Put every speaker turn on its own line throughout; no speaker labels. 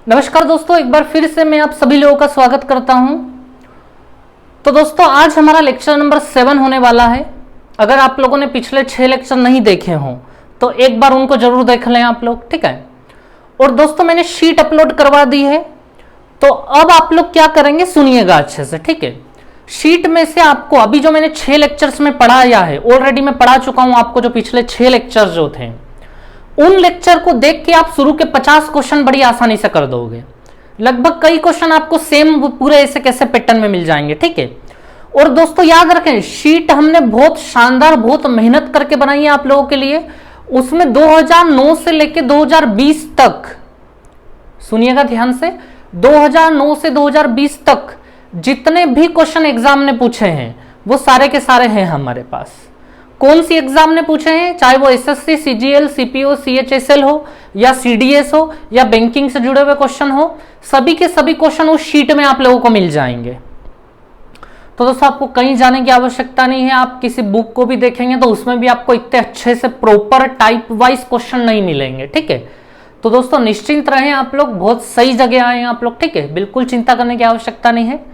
नमस्कार दोस्तों, एक बार फिर से मैं आप सभी लोगों का स्वागत करता हूं। तो दोस्तों आज हमारा लेक्चर नंबर 7 होने वाला है। अगर आप लोगों ने पिछले 6 लेक्चर नहीं देखे हों तो एक बार उनको जरूर देख लें आप लोग, ठीक है। और दोस्तों मैंने शीट अपलोड करवा दी है, तो अब आप लोग क्या करेंगे सुनिएगा अच्छे से, ठीक है। शीट में से आपको अभी जो मैंने 6 लेक्चर्स में पढ़ाया है, ऑलरेडी मैं पढ़ा चुका हूं आपको, जो पिछले 6 लेक्चर जो थे उन लेक्चर को देख के आप शुरू के 50 क्वेश्चन बड़ी आसानी से कर दोगे। लगभग कई क्वेश्चन आपको सेम पूरे ऐसे कैसे पैटर्न में मिल जाएंगे, ठीक है। और दोस्तों याद रखें, शीट हमने बहुत शानदार, बहुत मेहनत करके बनाई है आप लोगों के लिए। उसमें 2009 से लेकर 2020 तक, सुनिएगा ध्यान से, 2009 से 2020 तक जितने भी क्वेश्चन एग्जाम ने पूछे हैं वो सारे के सारे हैं हमारे पास। कौन सी एग्जाम ने पूछे हैं, चाहे वो एसएससी, सीजीएल, सीपीओ, सीएचएसएल हो या सीडीएस हो या बैंकिंग से जुड़े हुए क्वेश्चन हो, सभी के सभी क्वेश्चन उस शीट में आप लोगों को मिल जाएंगे। तो दोस्तों आपको कहीं जाने की आवश्यकता नहीं है। आप किसी बुक को भी देखेंगे तो उसमें भी आपको इतने अच्छे से प्रॉपर टाइप वाइज क्वेश्चन नहीं मिलेंगे, ठीक है। तो दोस्तों निश्चिंत रहें, आप लोग बहुत सही जगह आए हैं आप लोग, ठीक है। बिल्कुल चिंता करने की आवश्यकता नहीं है।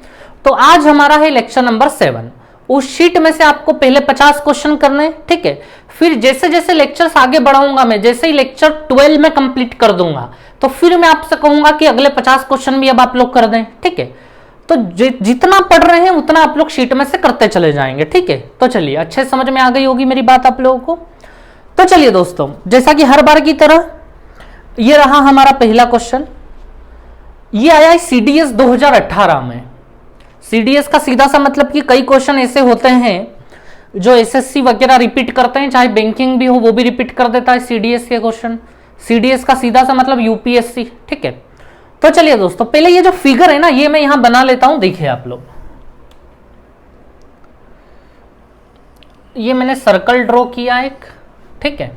तो आज हमारा है लेक्चर नंबर 7। उस शीट में से आपको पहले 50 क्वेश्चन करने, ठीक है। फिर जैसे जैसे लेक्चर्स आगे बढ़ाऊंगा मैं, जैसे ही लेक्चर 12 में कंप्लीट कर दूंगा तो फिर मैं आपसे कहूंगा कि अगले 50 क्वेश्चन भी अब आप लोग कर दें, ठीक है। तो जितना पढ़ रहे हैं उतना आप लोग शीट में से करते चले जाएंगे, ठीक है। तो चलिए, अच्छे समझ में आ गई होगी मेरी बात आप लोगों को। तो चलिए दोस्तों, जैसा कि हर बार की तरह ये रहा हमारा पहला क्वेश्चन। ये आया है सीडीएस 2018 में। सीडीएस का सीधा सा मतलब कि कई क्वेश्चन ऐसे होते हैं जो एसएससी वगैरह रिपीट करते हैं, चाहे बैंकिंग भी हो वो भी रिपीट कर देता है सीडीएस के क्वेश्चन। सीडीएस का सीधा सा मतलब यूपीएससी, ठीक है। तो चलिए दोस्तों, पहले ये जो फिगर है ना, ये मैं यहां बना लेता हूं। देखिए आप लोग, ये मैंने सर्कल ड्रॉ किया एक, ठीक है।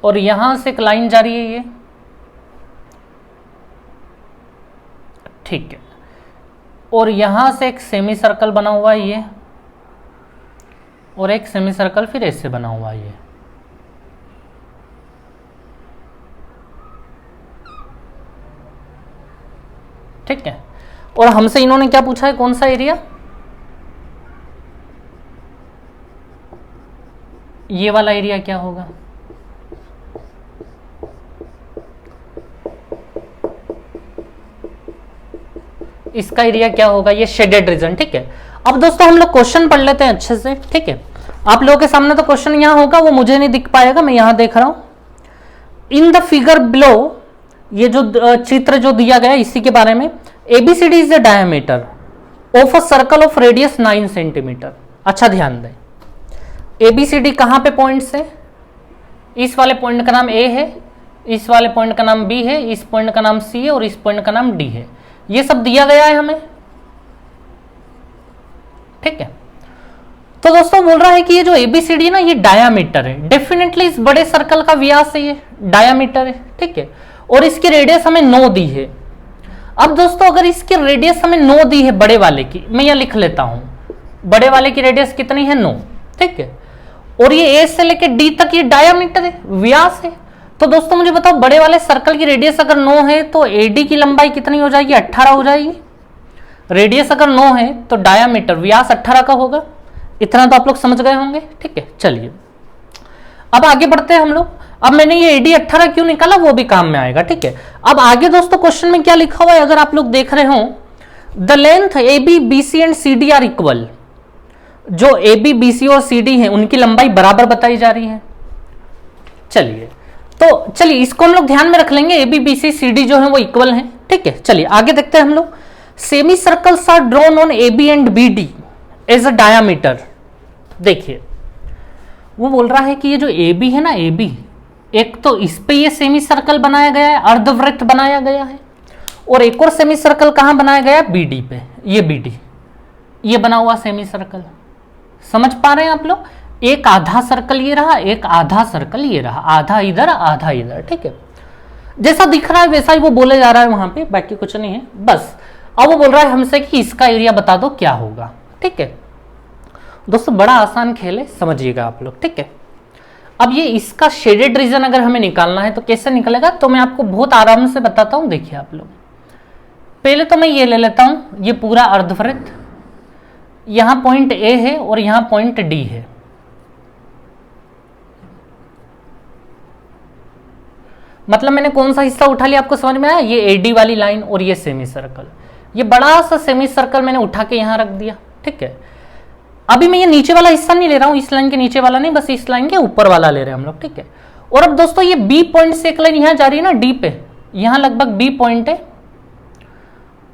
और यहां से एक लाइन जा रही है ये, ठीक है। और यहां से एक सेमी सर्कल बना हुआ है ये, और एक सेमी सर्कल फिर ऐसे बना हुआ है ये, ठीक है। और हमसे इन्होंने क्या पूछा है, कौन सा एरिया, ये वाला एरिया क्या होगा, इसका एरिया क्या होगा, ये शेडेड रीजन, ठीक है। अब दोस्तों हम लोग क्वेश्चन पढ़ लेते हैं अच्छे से, ठीक है। आप लोगों के सामने तो क्वेश्चन यहां होगा, वो मुझे नहीं दिख पाएगा, मैं यहां देख रहा हूं। इन द फिगर बिलो, ये जो चित्र जो दिया गया है इसी के बारे में। ABCD is the diameter of a circle of radius 9 centimetre. अच्छा ध्यान दें, एबीसीडी कहां पे पॉइंट्स है, इस वाले पॉइंट का नाम ए है, इस वाले पॉइंट का नाम बी है, इस पॉइंट का नाम सी है और इस पॉइंट का नाम डी है। ये सब दिया गया है हमें, ठीक है। तो दोस्तों बोल रहा है कि ये जो एबीसीडी है ना, ये डायामीटर है। डेफिनेटली इस बड़े सर्कल का व्यास है, ये डायामीटर है, ठीक है। और इसकी रेडियस हमें 9 दी है। अब दोस्तों अगर इसकी रेडियस हमें 9 दी है बड़े वाले की, मैं यहां लिख लेता हूं, बड़े वाले की रेडियस कितनी है, 9, ठीक है। और ये ए से लेकर डी तक ये डायामीटर है, व्यास है। तो दोस्तों मुझे बताओ, बड़े वाले सर्कल की रेडियस अगर 9 है तो एडी की लंबाई कितनी हो जाएगी, 18 हो जाएगी। रेडियस अगर 9 है तो डायामीटर, व्यास 18 का होगा। इतना तो आप लोग समझ गए होंगे, ठीक है। चलिए अब आगे बढ़ते हैं हम लोग। अब मैंने ये एडी 18 क्यों निकाला वो भी काम में आएगा, ठीक है। अब आगे दोस्तों क्वेश्चन में क्या लिखा हुआ है, अगर आप लोग देख रहे हो, the length A B B C and C D are equal. जो ए बी बी सी और सी डी है उनकी लंबाई बराबर बताई जा रही है। चलिए तो चलिए इसको हम लोग ध्यान में रख लेंगे, A B B C C D जो है वो इक्वल है, ठीक है। चलिए आगे देखते हैं हम लोग। Semi circles are drawn on A B and B D as a diameter. देखिए वो बोल रहा है कि ये जो ए बी है ना, ए बी, एक तो इस पे ये सेमी सर्कल बनाया गया है, अर्धवृत्त बनाया गया है, और एक और सेमी सर्कल कहां बनाया गया है, बी डी पे, ये बी डी, ये बना हुआ सेमी सर्कल। समझ पा रहे हैं आप लोग, एक आधा सर्कल ये रहा, एक आधा सर्कल ये रहा, आधा इधर आधा इधर, ठीक है। जैसा दिख रहा है वैसा ही वो बोले जा रहा है वहां पे, बाकी कुछ नहीं है बस। अब वो बोल रहा है हमसे कि इसका एरिया बता दो क्या होगा, ठीक है। दोस्तों बड़ा आसान खेल है, समझिएगा आप लोग, ठीक है। अब ये इसका शेडेड रीजन अगर हमें निकालना है तो कैसे निकलेगा, तो मैं आपको बहुत आराम से बताता हूं। देखिए आप लोग, पहले तो मैं ये ले लेता हूं, ये पूरा अर्धवृत्त, यहां पॉइंट ए है और यहां पॉइंट डी है। मतलब मैंने कौन सा हिस्सा उठा लिया, आपको समझ में आया? ये एडी वाली लाइन और ये सेमी सर्कल, ये बड़ा सा सेमी सर्कल मैंने उठा के यहां रख दिया। ठीक है, अभी मैं ये नीचे वाला हिस्सा नहीं ले रहा हूं, इस लाइन के नीचे वाला नहीं, बस इस लाइन के ऊपर वाला ले रहे हैं हम लोग। ठीक है, और अब दोस्तों ये बी पॉइंट से एक लाइन यहां जा रही है ना डी पे, यहां लगभग बी पॉइंट है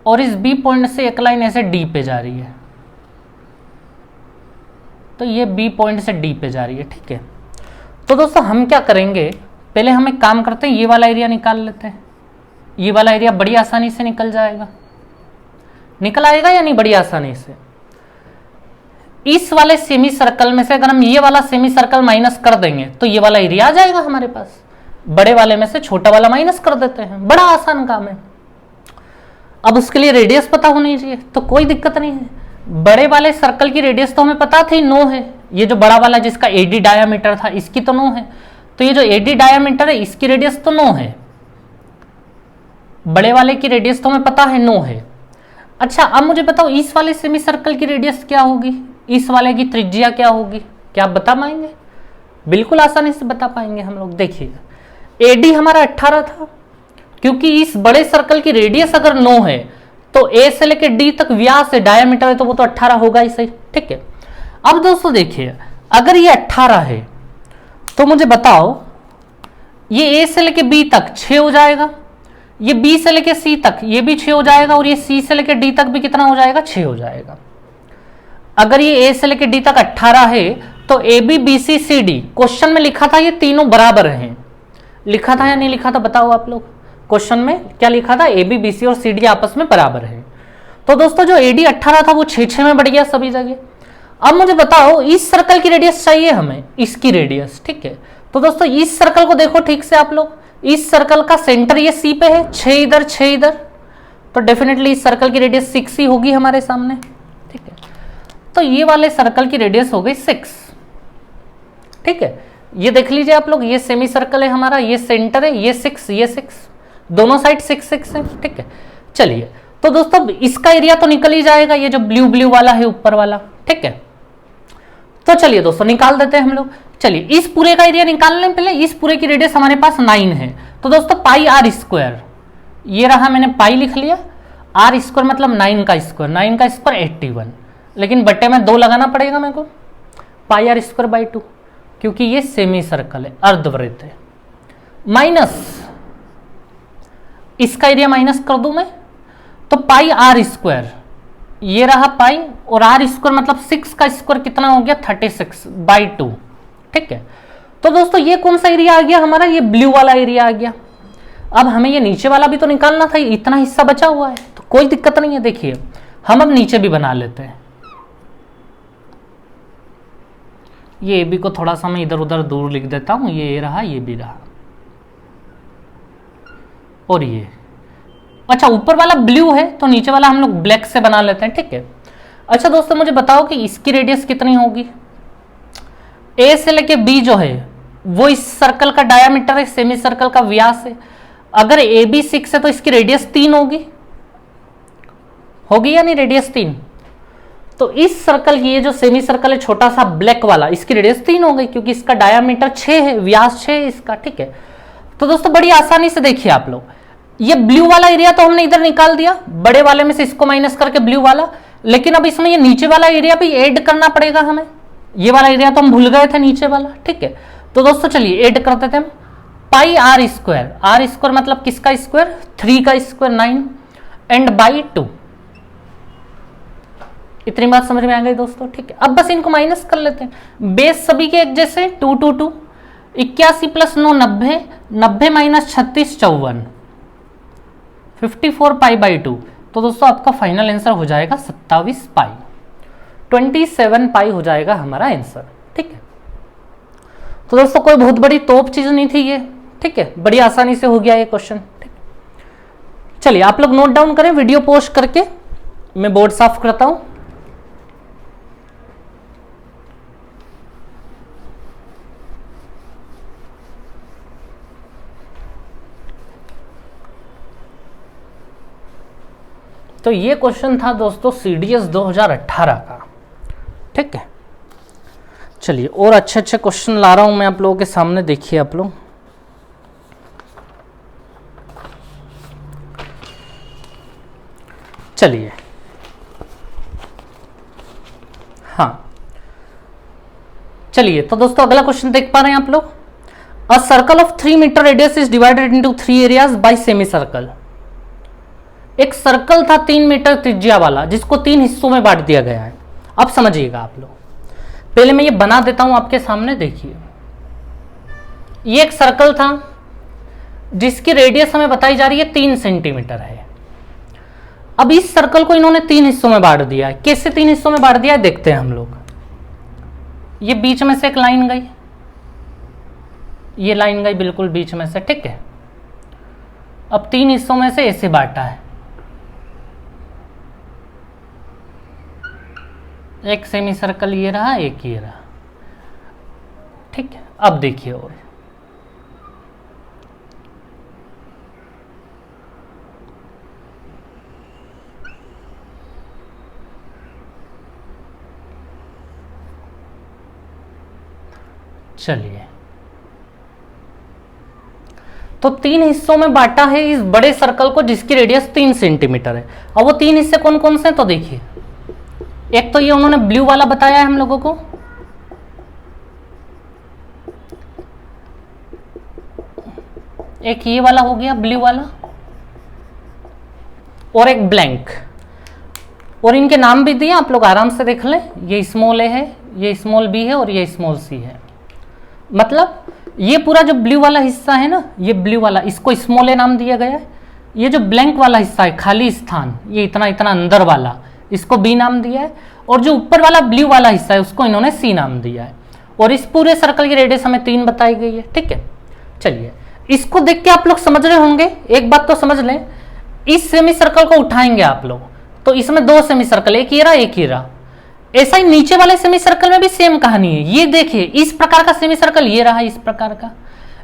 और इस बी पॉइंट से एक लाइन ऐसे डी पे जा रही है, तो ये बी पॉइंट से डी पे जा रही है। ठीक है, तो दोस्तों हम क्या करेंगे, पहले हम एक काम करते हैं, ये वाला एरिया निकाल लेते हैं। ये वाला एरिया बड़ी आसानी से निकल जाएगा, निकल आएगा या नहीं बड़ी आसानी से। इस वाले सेमी सर्कल में से अगर हम ये वाला सेमी सर्कल माइनस कर देंगे तो ये वाला एरिया आ जाएगा हमारे पास। बड़े वाले में से छोटा वाला माइनस कर देते हैं, बड़ा आसान काम है। अब उसके लिए रेडियस पता होनी चाहिए, तो कोई दिक्कत नहीं है। बड़े वाले सर्कल की रेडियस तो हमें पता थी 9 है, ये जो बड़ा वाला जिसका एडी डायामीटर था इसकी तो 9 है, तो ये जो एडी डायामीटर है इसकी रेडियस तो 9 है, बड़े वाले की रेडियस तो हमें पता है 9 है। अच्छा, अब मुझे बताओ इस वाले सेमी सर्कल की रेडियस क्या होगी, इस वाले की त्रिज्या क्या होगी, क्या आप बता पाएंगे? बिल्कुल आसानी से बता पाएंगे हम लोग। देखिए एडी हमारा 18 था, क्योंकि इस बड़े सर्कल की रेडियस अगर 9 है तो ए से लेकर डी तक व्यास है, डायमीटर है, तो वो तो 18 होगा ही सही। ठीक है, अब दोस्तों देखिए अगर ये 18 है तो मुझे बताओ ये ए से लेकर बी तक 6 हो जाएगा, ये बी से लेकर सी तक ये भी 6 हो जाएगा, और ये सी से लेकर डी तक भी कितना हो जाएगा, 6 हो जाएगा। अगर ये ए से लेकर डी तक 18 है तो A B B C C D, question में लिखा था ये तीनों बराबर हैं, लिखा था या नहीं लिखा था बताओ आप लोग? क्वेश्चन में क्या लिखा था, ए बी बी सी और सी डी आपस में बराबर है। तो दोस्तों जो ए डी 18 था वो 6 में बढ़ गया सभी जगह। अब मुझे बताओ इस सर्कल की रेडियस चाहिए हमें, इसकी रेडियस। ठीक है, तो दोस्तों इस सर्कल को देखो ठीक से आप लोग, इस सर्कल का सेंटर ये सी पे है, 6 इधर 6 इधर, तो डेफिनेटली इस सर्कल की रेडियस 6 ही होगी हमारे सामने। ठीक है, तो ये वाले सर्कल की रेडियस हो गई 6। ठीक है, ये देख लीजिए आप लोग, ये सेमी सर्कल है हमारा, ये सेंटर है, ये 6 ये 6, दोनों साइड 6 6 है। ठीक है, चलिए तो दोस्तों इसका एरिया तो निकल ही जाएगा, ये जो ब्लू ब्लू वाला है ऊपर वाला। ठीक है, तो चलिए दोस्तों निकाल देते हैं हम लोग। चलिए इस पूरे का एरिया निकालने पहले इस पूरे की रेडियस हमारे पास 9 है, तो दोस्तों पाई आर स्क्वायर, ये रहा, मैंने पाई लिख लिया, आर स्क्वायर मतलब 9 का स्क्वायर, 9 का स्क्वायर 81, लेकिन बट्टे में 2 लगाना पड़ेगा मेरे को, पाई आर स्क्वायर बाई 2, क्योंकि ये सेमी सर्कल है, अर्धवृत्त है, माइनस इसका एरिया माइनस कर दूं मैं, तो पाई आर स्क्वायर, ये रहा पाई, और आर स्क्वायर मतलब 6 का स्क्वायर कितना हो गया, 36 बाई 2। ठीक है, तो दोस्तों ये कौन सा एरिया आ गया हमारा, ये ब्लू वाला एरिया आ गया। अब हमें ये नीचे वाला भी तो निकालना था, इतना हिस्सा बचा हुआ है, तो कोई दिक्कत नहीं है। देखिए हम अब नीचे भी बना लेते हैं, ये बी को थोड़ा सा मैं इधर उधर दूर लिख देता हूं, ये रहा ये भी रहा, और ये अच्छा ऊपर वाला ब्लू है तो नीचे वाला हम लोग ब्लैक से बना लेते हैं। ठीक है, अच्छा दोस्तों मुझे बताओ कि इसकी रेडियस कितनी होगी, ए से लेके बी जो है वो इस सर्कल का डायामीटर है, सेमी सर्कल का व्यास है। अगर ए बी 6 है तो इसकी रेडियस 3 होगी या नहीं, रेडियस 3। तो इस सर्कल की ये जो सेमी सर्कल है छोटा सा ब्लैक वाला, इसकी रेडियस 3 हो गई, क्योंकि इसका डायामीटर 6 है, व्यास 6 है इसका। ठीक है, तो दोस्तों बड़ी आसानी से देखिए आप लोग, ये ब्लू वाला एरिया तो हमने इधर निकाल दिया, बड़े वाले में से इसको माइनस करके ब्लू वाला, लेकिन अब इसमें ये नीचे वाला एरिया भी ऐड करना पड़ेगा हमें, ये वाला एरिया तो हम भूल गए थे नीचे वाला। ठीक है, तो दोस्तों चलिए ऐड कर देते हैं, पाई आर स्क्वायर, आर स्क्वायर मतलब किसका स्क्वायर, 3 का स्क्वायर 9 एंड बाई 2। इतनी बात समझ में आ गई दोस्तों। ठीक है, अब बस इनको माइनस कर लेते हैं, बेस सभी के एक जैसे, 2 2 2, 81 प्लस 9 90, 90 माइनस 36 54, 54 पाई बाई 2। तो दोस्तों आपका फाइनल आंसर हो जाएगा 27 पाई, 27 पाई हो जाएगा हमारा आंसर। ठीक है, तो दोस्तों कोई बहुत बड़ी तोप चीज नहीं थी ये। ठीक है, बड़ी आसानी से हो गया ये क्वेश्चन। ठीक, चलिए आप लोग नोट डाउन करें, वीडियो पोस्ट करके मैं बोर्ड साफ करता हूं। तो ये क्वेश्चन था दोस्तों CDS 2018 का। ठीक है, चलिए और अच्छे अच्छे क्वेश्चन ला रहा हूं मैं आप लोगों के सामने, देखिए आप लोग। चलिए हाँ, चलिए तो दोस्तों अगला क्वेश्चन देख पा रहे हैं आप लोग। A circle of 3 metre radius is divided into 3 areas by semi circle. एक सर्कल था 3 मीटर त्रिज्या वाला जिसको 3 हिस्सों में बांट दिया गया है। अब समझिएगा आप लोग, पहले मैं ये बना देता हूं आपके सामने। देखिए ये एक सर्कल था जिसकी रेडियस हमें बताई जा रही है 3 सेंटीमीटर है। अब इस सर्कल को इन्होंने 3 हिस्सों में बांट दिया है। कैसे 3 हिस्सों में बांट दिया है देखते हैं हम लोग। ये बीच में से एक लाइन गई, ये लाइन गई बिल्कुल बीच में से, ठीक है। अब 3 हिस्सों में से ऐसे बांटा है, एक सेमी सर्कल ये रहा, एक ये रहा, ठीक है। अब देखिए और चलिए, तो 3 हिस्सों में बांटा है इस बड़े सर्कल को जिसकी रेडियस 3 सेंटीमीटर है। अब वो 3 हिस्से कौन कौन से हैं तो देखिए, एक तो ये उन्होंने ब्लू वाला बताया है हम लोगों को, एक ये वाला हो गया ब्लू वाला, और एक ब्लैंक। और इनके नाम भी दिए, आप लोग आराम से देख लें। ये स्मॉल ए है, ये स्मॉल बी है और ये स्मॉल सी है। मतलब ये पूरा जो ब्लू वाला हिस्सा है ना, ये ब्लू वाला, इसको स्मॉल ए नाम दिया गया है। ये जो ब्लैंक वाला हिस्सा है, खाली स्थान, ये इतना इतना अंदर वाला, इसको बी नाम दिया है। और जो ऊपर वाला ब्लू वाला हिस्सा है उसको इन्होंने सी नाम दिया है। और इस पूरे सर्कल की रेडियस हमें 3 बताई गई है, ठीक है। चलिए इसको देख के आप लोग समझ रहे होंगे, एक बात तो समझ लें, इस सेमी सर्कल को उठाएंगे आप लोग तो इसमें 2 सेमी सर्कल, एक ये रहा एक ये रहा। ऐसा ही नीचे वाले सेमी सर्कल में भी सेम कहानी है। ये देखिए इस प्रकार का सेमी सर्कल ये रहा, इस प्रकार का,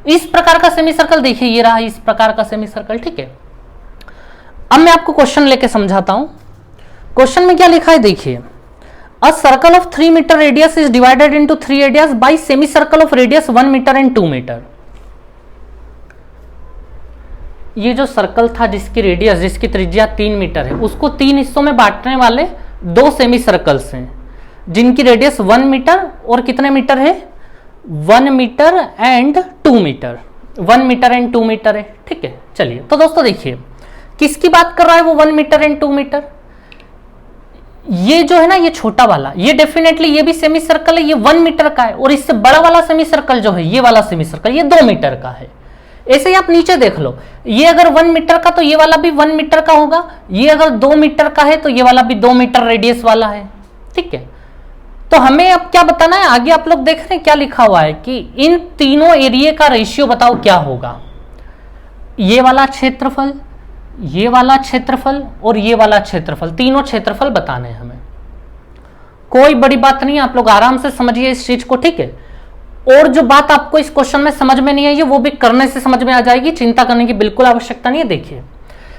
इस प्रकार का सेमी सर्कल देखिए ये रहा, इस प्रकार का सेमी सर्कल, ठीक है। अब मैं आपको क्वेश्चन लेके समझाता हूं। क्वेश्चन में क्या लिखा है देखिए, a circle of 3 metre radius is divided into 3 areas by semi circle of radius 1 metre and 2 metre. ये जो सर्कल था जिसकी रेडियस, जिसकी त्रिज्या 3 मीटर है, उसको 3 हिस्सों में बांटने वाले 2 सेमी सर्कल्स हैं जिनकी रेडियस 1 मीटर और कितने मीटर है, 1 metre and 2 metre, 1 metre and 2 metre है, ठीक है। चलिए तो दोस्तों देखिए किसकी बात कर रहा है वो 1 मीटर एंड 2 मीटर। ये जो है ना, ये छोटा वाला, ये डेफिनेटली ये भी सेमी सर्कल है, ये 1 मीटर का है। और इससे बड़ा वाला सेमी सर्कल जो है, ये वाला सेमी सर्कल, ये 2 मीटर का है। ऐसे ही आप नीचे देख लो, ये अगर 1 मीटर का तो ये वाला भी 1 मीटर का होगा, ये अगर 2 मीटर का है तो ये वाला भी 2 मीटर रेडियस वाला है, ठीक है। तो हमें अब क्या बताना है, आगे आप लोग देख रहे हैं क्या लिखा हुआ है कि इन तीनों एरिया का रेशियो बताओ क्या होगा। ये वाला क्षेत्रफल, ये वाला क्षेत्रफल और ये वाला क्षेत्रफल, तीनों क्षेत्रफल बताने हैं हमें। कोई बड़ी बात नहीं है, आप लोग आराम से समझिए इस चीज को, ठीक है। और जो बात आपको इस क्वेश्चन में समझ में नहीं आई है वो भी करने से समझ में आ जाएगी, चिंता करने की बिल्कुल आवश्यकता नहीं है। देखिए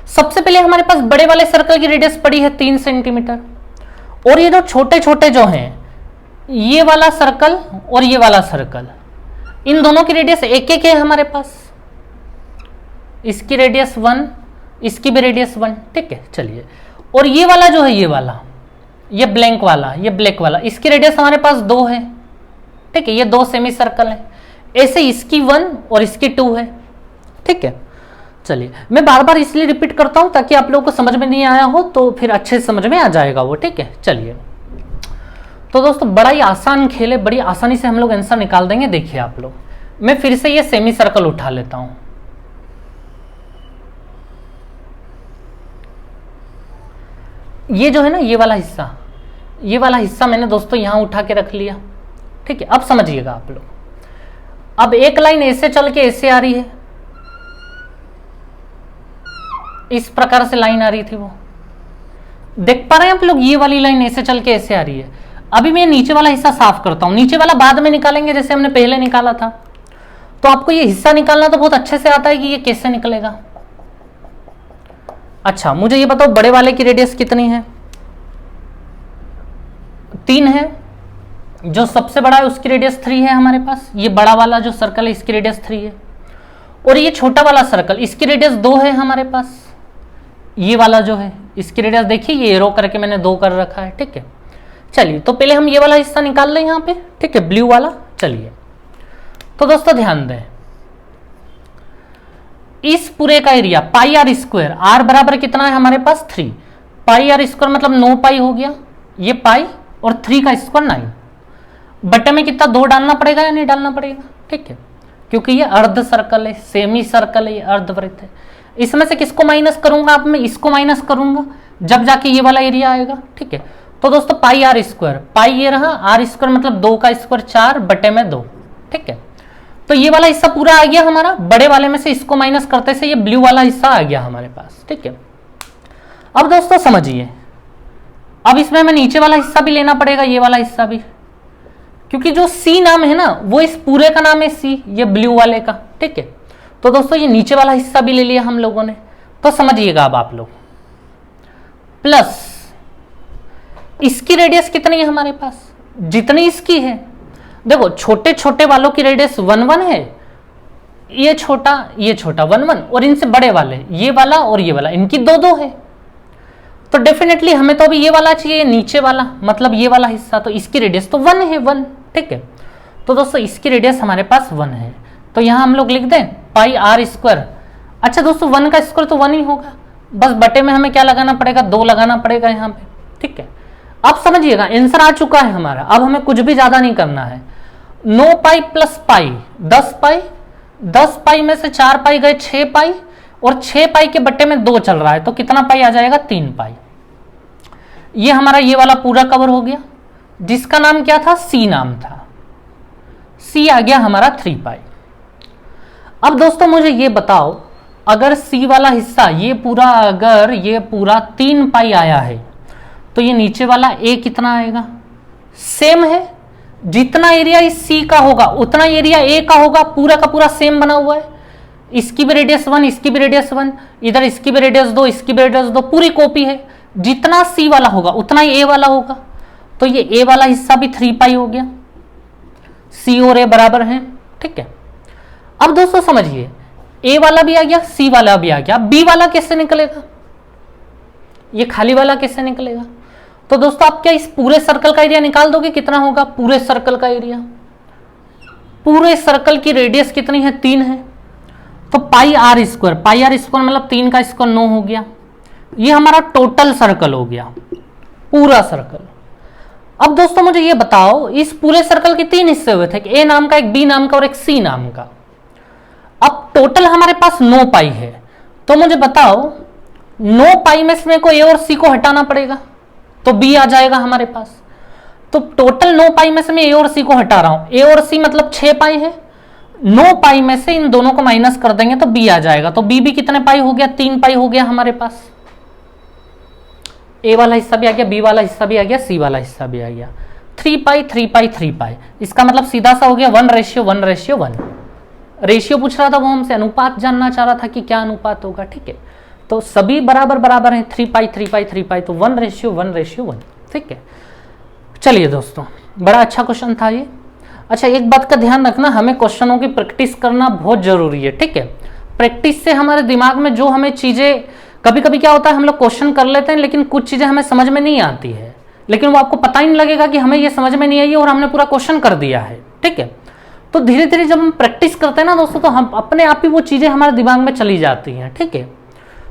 सबसे पहले हमारे पास बड़े वाले सर्कल की रेडियस पड़ी है 3 सेंटीमीटर, और ये जो छोटे छोटे जो हैं, ये वाला सर्कल और ये वाला सर्कल, इन दोनों की रेडियस एक एक है हमारे पास। इसकी रेडियस 1, इसकी भी रेडियस 1, ठीक है। चलिए, और ये वाला जो है, ये वाला, ये ब्लैंक वाला, ये ब्लैक वाला, इसकी रेडियस हमारे पास 2 है, ठीक है। ये 2 सेमी सर्कल है। ऐसे इसकी 1 और इसकी 2 है, ठीक है। चलिए मैं बार बार इसलिए रिपीट करता हूं ताकि आप लोगों को समझ में नहीं आया हो तो फिर अच्छे से समझ में आ जाएगा वो, ठीक है। चलिए तो दोस्तों बड़ा ही आसान खेल है, बड़ी आसानी से हम लोग आंसर निकाल देंगे। देखिए आप लोग, मैं फिर से ये सेमी सर्कल उठा लेता हूं। ये जो है ना, ये वाला हिस्सा, ये वाला हिस्सा मैंने दोस्तों यहां उठा के रख लिया, ठीक है। अब समझिएगा आप लोग, अब एक लाइन ऐसे चल के ऐसे आ रही है, इस प्रकार से लाइन आ रही थी, वो देख पा रहे हैं आप लोग। ये वाली लाइन ऐसे चल के ऐसे आ रही है। अभी मैं नीचे वाला हिस्सा साफ करता हूं, नीचे वाला बाद में निकालेंगे जैसे हमने पहले निकाला था। तो आपको ये हिस्सा निकालना तो बहुत अच्छे से आता है कि ये कैसे निकलेगा। अच्छा मुझे ये बताओ बड़े वाले की रेडियस कितनी है? 3 है। जो सबसे बड़ा है उसकी रेडियस 3 है हमारे पास। ये बड़ा वाला जो सर्कल है इसकी रेडियस 3 है। और ये छोटा वाला सर्कल इसकी रेडियस 2 है हमारे पास। ये वाला जो है इसकी रेडियस देखिए, ये एरो करके मैंने 2 कर रखा है, ठीक है। चलिए तो पहले हम ये वाला हिस्सा निकाल लें यहाँ पे, ठीक है, ब्लू वाला। चलिए तो दोस्तों ध्यान दें, इस पूरे का area pi r square, r बराबर कितना है हमारे पास 3, पाई आर स्क्वायर मतलब 9 पाई हो गया, ये पाई और 3 का स्क्वायर 9। बटे में कितना 2 डालना पड़ेगा या नहीं डालना पड़ेगा? ठीक है, क्योंकि ये अर्ध सर्कल है, सेमी सर्कल है, ये अर्धवृत्त है। इसमें से किसको माइनस करूंगा? अब मैं इसको माइनस करूंगा जब जाके ये वाला एरिया आएगा, ठीक है। तो दोस्तों पाई आर स्क्वायर, पाई ये रहा, आर स्क्वायर मतलब 2 का स्क्वायर 4 बटे में 2, ठीक है। तो ये वाला हिस्सा पूरा आ गया हमारा। बड़े वाले में से इसको माइनस करते से ये ब्लू वाला हिस्सा आ गया हमारे पास, ठीक है। अब दोस्तों समझिए, अब इसमें हमें नीचे वाला हिस्सा भी लेना पड़ेगा, ये वाला हिस्सा भी, क्योंकि जो सी नाम है ना वो इस पूरे का नाम है सी, ये ब्लू वाले का, ठीक है। तो दोस्तों ये नीचे वाला हिस्सा भी ले लिया हम लोगों ने। तो समझिएगा अब आप लोग, प्लस इसकी रेडियस कितनी है हमारे पास? जितनी इसकी है। देखो छोटे छोटे वालों की रेडियस 1 1 है, ये छोटा 1 1, और इनसे बड़े वाले ये वाला और ये वाला इनकी 2 2 है। तो डेफिनेटली हमें तो अभी ये वाला चाहिए, नीचे वाला मतलब ये वाला हिस्सा, तो इसकी रेडियस तो 1 है, 1, ठीक है। तो दोस्तों इसकी रेडियस हमारे पास 1 है, तो यहां हम लोग लिख दें पाई आर स्क्वायर। अच्छा दोस्तों 1 का स्क्वायर तो 1 ही होगा, बस बटे में हमें क्या लगाना पड़ेगा? 2 लगाना पड़ेगा यहाँ पे, ठीक है। अब समझिएगा आंसर आ चुका है हमारा, अब हमें कुछ भी ज्यादा नहीं करना है। 9 पाई प्लस पाई 10 पाई, 10 पाई में से 4 पाई गए 6 पाई, और 6 पाई के बट्टे में 2 चल रहा है, तो कितना पाई आ जाएगा? 3 पाई। ये हमारा ये वाला पूरा कवर हो गया, जिसका नाम क्या था? सी नाम था। सी आ गया हमारा 3 पाई। अब दोस्तों मुझे ये बताओ, अगर सी वाला हिस्सा ये पूरा, अगर ये पूरा 3 पाई आया है, तो ये नीचे वाला ए कितना आएगा? सेम है, जितना एरिया इस सी का होगा उतना एरिया ए का होगा, पूरा का पूरा सेम बना हुआ है। इसकी भी रेडियस 1, इसकी भी रेडियस 1, इधर इसकी भी रेडियस 2, इसकी भी रेडियस 2, पूरी कॉपी है। जितना सी वाला होगा उतना ही ए वाला होगा, तो ये ए वाला हिस्सा भी 3 पाई हो गया। सी और ए बराबर हैं, ठीक है। अब दोस्तों समझिए, ए वाला भी आ गया, सी वाला भी आ गया, बी वाला कैसे निकलेगा? ये खाली वाला कैसे निकलेगा? तो दोस्तों आप क्या इस पूरे सर्कल का एरिया निकाल दोगे? कितना होगा पूरे सर्कल का एरिया? पूरे सर्कल की रेडियस कितनी है? 3 है, तो pi r square, pi r square मतलब 3 का स्क्वायर 9 हो गया। ये हमारा टोटल सर्कल हो गया, पूरा सर्कल। अब दोस्तों मुझे ये बताओ, इस पूरे सर्कल के 3 हिस्से हुए थे, एक ए नाम का, एक बी नाम का और एक सी नाम का। अब टोटल हमारे पास 9 पाई है, तो मुझे बताओ 9 पाई में से मेरे को ए और सी को हटाना पड़ेगा, तो बी आ जाएगा हमारे पास। तो टोटल 9 पाई में से मैं ए और सी को हटा रहा हूं, ए और सी मतलब 6 पाई है, 9 पाई में से इन दोनों को माइनस कर देंगे तो बी आ जाएगा। तो बी भी कितने पाई हो गया? 3 पाई हो गया हमारे पास। ए वाला हिस्सा भी आ गया, बी वाला हिस्सा भी आ गया, सी वाला हिस्सा भी आ गया। 3 पाई 3 पाई 3 पाई, इसका मतलब सीधा सा हो गया 1:1:1। रेशियो पूछ रहा था वो हमसे, अनुपात जानना चाह रहा था कि क्या अनुपात होगा, ठीक है। तो सभी बराबर बराबर हैं, 3 पाई 3 पाई 3 पाई, तो 1:1:1, ठीक है। चलिए दोस्तों, बड़ा अच्छा क्वेश्चन था ये। अच्छा एक बात का ध्यान रखना, हमें क्वेश्चनों की प्रैक्टिस करना बहुत जरूरी है, ठीक है। प्रैक्टिस से हमारे दिमाग में जो हमें चीजें, कभी कभी क्या होता है हम लोग क्वेश्चन कर लेते हैं लेकिन कुछ चीजें हमें समझ में नहीं आती है, लेकिन वो आपको पता ही नहीं लगेगा कि हमें ये समझ में नहीं आई और हमने पूरा क्वेश्चन कर दिया है, ठीक है। तो धीरे धीरे जब हम प्रैक्टिस करते हैं ना दोस्तों, तो हम अपने आप ही वो चीजें हमारे दिमाग में चली जाती हैं, ठीक है।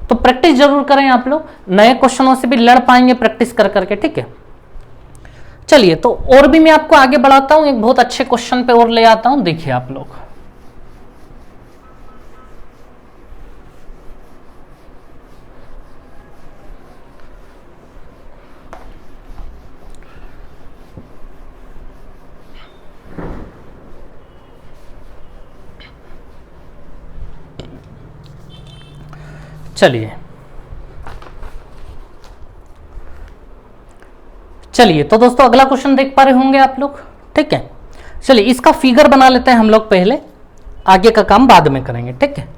तो प्रैक्टिस जरूर करें आप लोग, नए क्वेश्चनों से भी लड़ पाएंगे प्रैक्टिस कर करके, ठीक है। चलिए तो और भी मैं आपको आगे बढ़ाता हूं, एक बहुत अच्छे क्वेश्चन पे और ले आता हूं, देखिए आप लोग। चलिए तो दोस्तों अगला क्वेश्चन देख पा रहे होंगे आप लोग, ठीक है। चलिए इसका फिगर बना लेते हैं हम लोग पहले, आगे का काम बाद में करेंगे, ठीक है।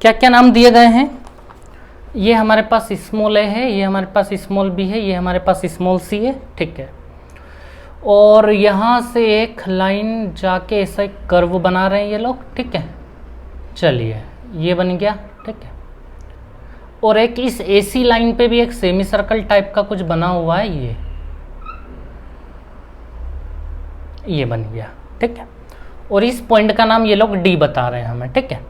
क्या क्या नाम दिए गए हैं, ये हमारे पास स्मॉल ए है, ये हमारे पास स्मॉल बी है, ये हमारे पास स्मॉल सी है, ठीक है। और यहाँ से एक लाइन जाके ऐसा एक कर्व बना रहे हैं ये लोग, ठीक है। चलिए ये बन गया, ठीक है। और एक इस AC लाइन पे भी एक सेमी सर्कल टाइप का कुछ बना हुआ है, ये बन गया, ठीक है। और इस पॉइंट का नाम ये लोग D बता रहे हैं हमें, ठीक है।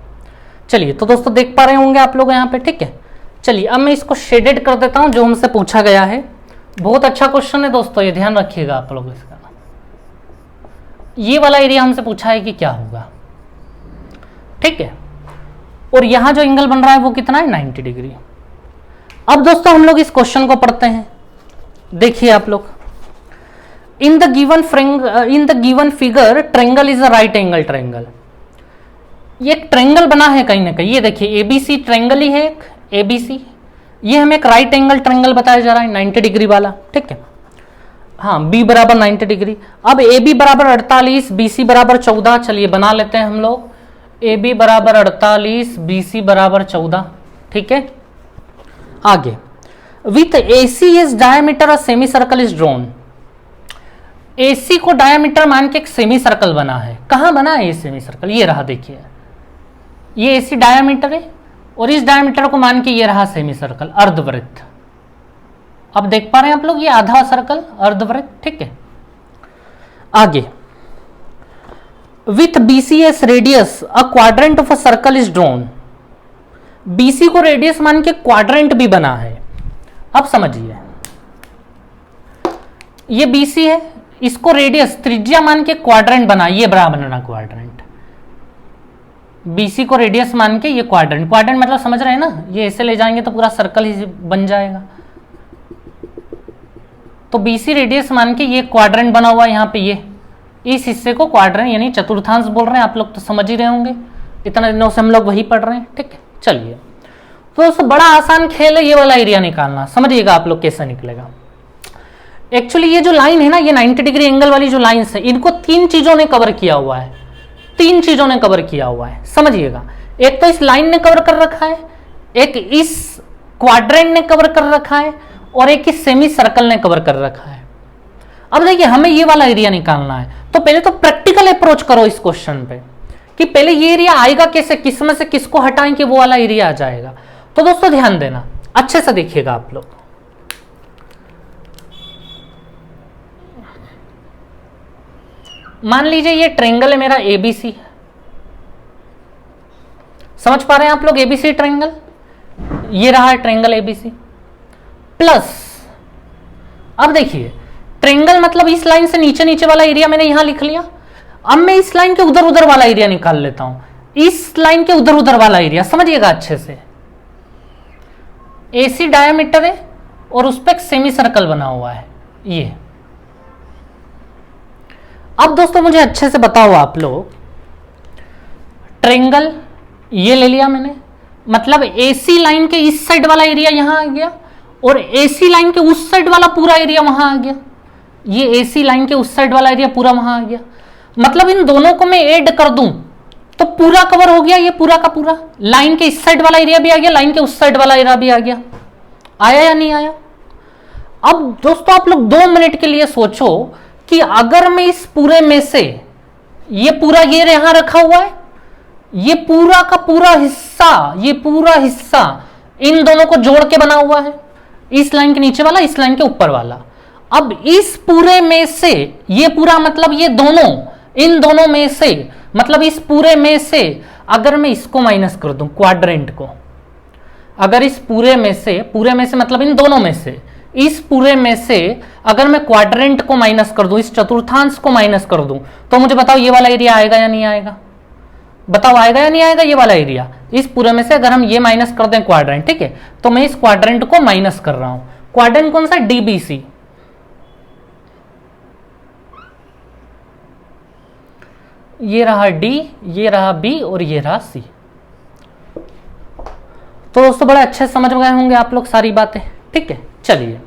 चलिए तो दोस्तों देख पा रहे होंगे आप लोग यहाँ पे, ठीक है। चलिए अब मैं इसको शेडेड कर देता हूँ जो हमसे पूछा गया है। बहुत अच्छा क्वेश्चन है दोस्तों, ये ध्यान रखिएगा आप लोग इसका। ये वाला एरिया हमसे पूछा है कि क्या होगा, ठीक है। और यहां जो एंगल बन रहा है वो कितना है, 90 डिग्री। अब दोस्तों हम लोग इस क्वेश्चन को पढ़ते हैं। देखिए आप लोग, in the given figure triangle is a right angle triangle. ये एक ट्रायंगल बना है कहीं ना कहीं, ये देखिए ABC ट्रायंगल ही है एक, ABC। ये हमें एक राइट एंगल ट्रायंगल बताया जा रहा है 90 डिग्री वाला, ठीक है। हाँ, B बराबर 90 डिग्री। अब AB बराबर 48, BC बराबर 14। चलिए बना लेते हैं हम लोग, AB बराबर 48, BC बराबर 14, ठीक है। आगे, with AC is diameter a semi circle is drawn. AC को डायमीटर मान के एक सेमी सर्कल बना है। कहाँ बना है ये सेमी सर्कल, ये रहा, देखिए ये AC डायमीटर है और इस डायमीटर को मान के ये रहा सेमी सर्कल, अर्धवृत्त। अब देख पा रहे हैं आप लोग, ये आधा सर्कल अर्धवृत्त, ठीक है। आगे, with BC S radius a quadrant of a circle is drawn. BC को रेडियस मान के क्वाड्रेंट भी बना है। अब समझिए, ये BC है, इसको रेडियस त्रिज्या मान के क्वाड्रेंट बना, ये बराबर बनना क्वाड्रेंट। BC को रेडियस मान के ये क्वाड्रेंट, क्वाड्रेंट मतलब समझ रहे हैं ना, ये ऐसे ले जाएंगे तो पूरा सर्कल ही बन जाएगा। तो BC रेडियस मान के ये क्वाड्रेंट बना हुआ है यहाँ पे, ये इस हिस्से को क्वाड्रेंट यानी चतुर्थांश बोल रहे हैं। आप लोग तो समझ ही रहे होंगे, इतना दिनों से हम लोग वही पढ़ रहे हैं, ठीक है। चलिए तो दोस्तों बड़ा आसान खेल है ये वाला एरिया निकालना, समझिएगा आप लोग कैसे निकलेगा। एक्चुअली ये जो लाइन है ना, ये 90 डिग्री एंगल वाली जो लाइन है, इनको तीन चीजों ने कवर किया हुआ है, तीन चीजों ने कवर किया हुआ है, समझिएगा। एक तो इस लाइन ने कवर कर रखा है, एक इस क्वाड्रेंट ने कवर कर रखा है, और एक इस सेमी सर्कल ने कवर कर रखा है। अब देखिए हमें ये वाला एरिया निकालना है, तो पहले तो प्रैक्टिकल अप्रोच करो इस क्वेश्चन पे कि पहले ये एरिया आएगा कैसे, किस में से किसको हटाएं कि वो वाला एरिया आ जाएगा। तो दोस्तों ध्यान देना, अच्छे से देखिएगा आप लोग। मान लीजिए ये ट्रायंगल है मेरा ABC, समझ पा रहे हैं आप लोग, ABC ट्रायंगल, ये रहा ट्रायंगल ABC प्लस। अब देखिए ट्रायंगल मतलब इस लाइन से नीचे नीचे वाला एरिया मैंने यहां लिख लिया। अब मैं इस लाइन के उधर उधर वाला एरिया निकाल लेता हूं, इस लाइन के उधर उधर वाला एरिया, समझिएगा अच्छे से। AC डायमीटर है और उस पर एक सेमी सर्कल बना हुआ है ये। अब दोस्तों मुझे अच्छे से बताओ आप लोग, ट्रायंगल ये ले लिया मैंने, मतलब AC लाइन के इस साइड वाला एरिया यहां आ गया और AC लाइन के उस साइड वाला पूरा एरिया वहां आ गया। ये AC लाइन के उस साइड वाला एरिया पूरा वहां आ गया। मतलब इन दोनों को मैं ऐड कर दूं तो पूरा कवर हो गया, ये पूरा का पूरा। लाइन के इस साइड वाला एरिया भी आ गया, लाइन के उस साइड वाला एरिया भी आ गया। आया या नहीं आया? अब दोस्तों आप लोग 2 मिनट के लिए सोचो कि अगर मैं इस पूरे में से ये पूरा ये यहां रखा हुआ है, ये पूरा का पूरा हिस्सा, ये पूरा हिस्सा इन दोनों को जोड़ के बना हुआ है, इस लाइन के नीचे वाला, इस लाइन के ऊपर वाला। अब इस पूरे में से ये पूरा मतलब ये दोनों, इन दोनों में से मतलब इस पूरे में से अगर मैं इसको माइनस कर दूं, क्वाड्रेंट को, अगर इस पूरे में से मतलब इन दोनों में से, इस पूरे में से अगर मैं क्वाड्रेंट को माइनस कर दूं, इस चतुर्थांश को माइनस कर दूं, तो मुझे बताओ ये वाला एरिया आएगा या नहीं आएगा? बताओ आएगा या नहीं आएगा ये वाला एरिया? इस पूरे में से अगर हम ये माइनस कर दें क्वाड्रेंट, ठीक है, तो मैं इस क्वाड्रेंट को माइनस कर रहा हूं। क्वाड्रेंट कौन सा? DBC। ये रहा D, ये रहा B और ये रहा C। तो दोस्तों बड़े अच्छे समझ गए होंगे आप लोग सारी बातें, ठीक है। चलिए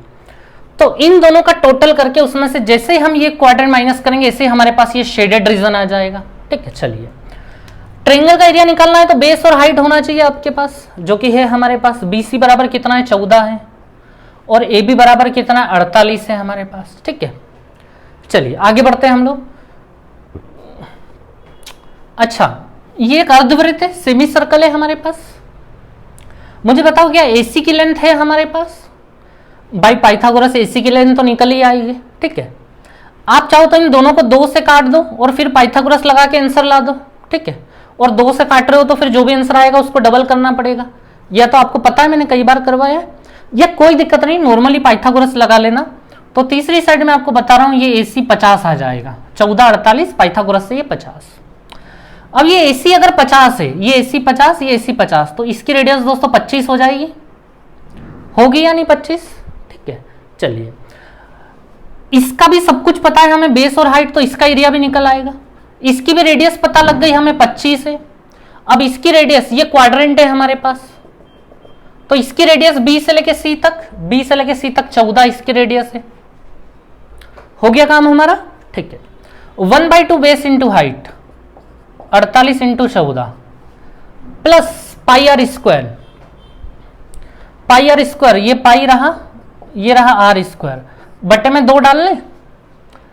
तो इन दोनों का टोटल करके उसमें से जैसे हम ये क्वाड्रेंट माइनस करेंगे, ऐसे हमारे पास ये शेडेड रीजन आ जाएगा, ठीक है। चलिए ट्रायंगल का एरिया निकालना है तो बेस और हाइट होना चाहिए आपके पास, जो कि है हमारे पास BC बराबर कितना है 14 है, और AB बराबर कितना है 48 है हमारे पास। ठीक है, चलिए आगे बढ़ते हैं हम लोग। अच्छा, ये एक अर्धवृत्त है, सेमी सर्कल है हमारे पास। मुझे बताओ क्या AC की लेंथ है हमारे पास? बाई पाइथागोरस AC की लेंथ तो निकल ही आएगी। ठीक है, आप चाहो तो इन दोनों को 2 से काट दो और फिर पाइथागोरस लगा के आंसर ला दो। ठीक है, और 2 से काट रहे हो तो फिर जो भी आंसर आएगा उसको डबल करना पड़ेगा। यह तो आपको पता है, मैंने कई बार करवाया है, यह कोई दिक्कत नहीं, नॉर्मली पाइथागोरस लगा लेना। तो तीसरी साइड में आपको बता रहा हूं ये AC 50 आ जाएगा, 14 48 पाइथागोरस से ये 50। अब ये AC अगर 50 है, ये AC 50, ये AC 50, तो इसकी रेडियस दोस्तों 25 हो जाएगी, होगी या नहीं 25? ठीक है, चलिए इसका भी सब कुछ पता है हमें, बेस और हाइट, तो इसका एरिया भी निकल आएगा। इसकी भी रेडियस पता लग गई हमें 25 है। अब इसकी रेडियस, ये क्वाड्रेंट है हमारे पास, तो इसकी रेडियस B से लेके C तक, B से लेके C तक 14 इसकी रेडियस है। हो गया काम हमारा। ठीक है, 1/2 base into height 48 into 14 plus pi r square, pi r square, ये पाई रहा, ये रहा आर स्क्वायर, बटे में 2 डाल लें,